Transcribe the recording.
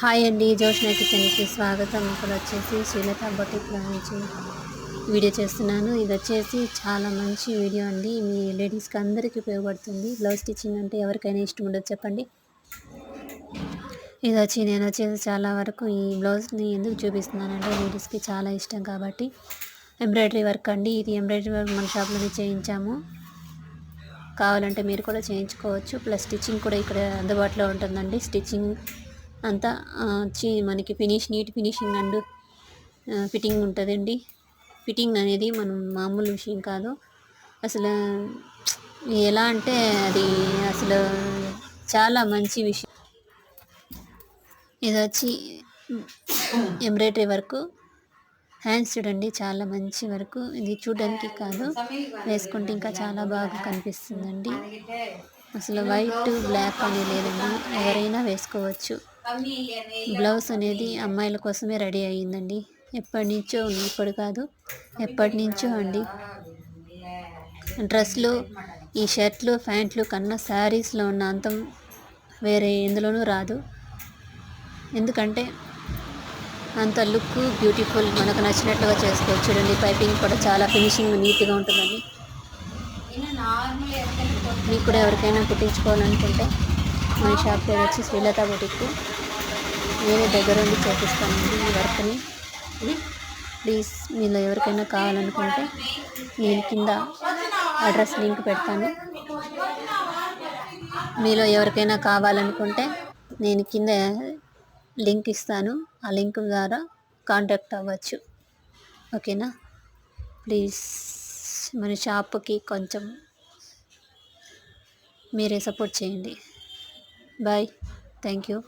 Hi అండి, జోష్నా కిచెన్కి స్వాగతం. ఇప్పుడు వచ్చేసి శ్రీలత బొటిక్లో నుంచి వీడియో చేస్తున్నాను. ఇది వచ్చేసి చాలా మంచి వీడియో అండి. మీ లేడీస్కి అందరికీ ఉపయోగపడుతుంది. బ్లౌజ్ స్టిచ్చింగ్ అంటే ఎవరికైనా ఇష్టం ఉండదు చెప్పండి. నేను వచ్చేసి చాలా వరకు ఈ బ్లౌజ్ని ఎందుకు చూపిస్తున్నానంటే లేడీస్కి చాలా ఇష్టం కాబట్టి. ఎంబ్రాయిడరీ వర్క్ అండి. ఇది ఎంబ్రాయిడరీ వర్క్ మన షాప్లోనే చేయించాము. కావాలంటే మీరు కూడా చేయించుకోవచ్చు. ప్లస్ స్టిచ్చింగ్ కూడా ఇక్కడ అందుబాటులో ఉంటుందండి. స్టిచ్చింగ్ అంతా మనకి నీట్ ఫినిషింగ్ అండ్ ఫిట్టింగ్ ఉంటుందండి. ఫిట్టింగ్ అనేది మనం మామూలు విషయం కాదు. అసలు ఎలా అంటే అది అసలు చాలా మంచి విషయం. ఇది వచ్చి ఎంబ్రాయిడరీ వర్క్ హ్యాండ్స్ చూడండి, చాలా మంచి వరకు. ఇది చూడడానికి కాదు, వేసుకుంటే ఇంకా చాలా బాగా కనిపిస్తుందండి. అసలు వైట్ బ్లాక్ అని లేదండి, ఎవరైనా వేసుకోవచ్చు. బ్లౌజ్ అనేది అమ్మాయిల కోసమే రెడీ అయ్యిందండి. ఎప్పటి నుంచో, ఇప్పుడు కాదు ఎప్పటి నుంచో అండి. డ్రెస్లు, ఈ షర్ట్లు ప్యాంట్లు కన్నా శారీస్లో ఉన్న అంతం వేరే ఎందులోనూ రాదు. ఎందుకంటే అంత లుక్ బ్యూటిఫుల్, మనకు నచ్చినట్లుగా చేసుకోవచ్చు. చూడండి, పైపింగ్ కూడా చాలా ఫినిషింగ్ నీట్గా ఉంటుందండి. మీకు కూడా ఎవరికైనా కుట్టించుకోవాలనుకుంటే మన షాప్ పేరు వచ్చి శ్రీలత బొటిక్. నేనే దగ్గరుండి చేపిస్తానండి ఈ వర్క్ని. ప్లీజ్ మీలో ఎవరికైనా కావాలనుకుంటే నేను కింద అడ్రస్ లింక్ పెడతాను. మీలో ఎవరికైనా కావాలనుకుంటే నేను కింద లింక్ ఇస్తాను. ఆ లింక్ ద్వారా కాంటాక్ట్ అవ్వచ్చు. ఓకేనా? ప్లీజ్ మన షాప్కి కొంచెం మీరే సపోర్ట్ చేయండి. Bye, thank you.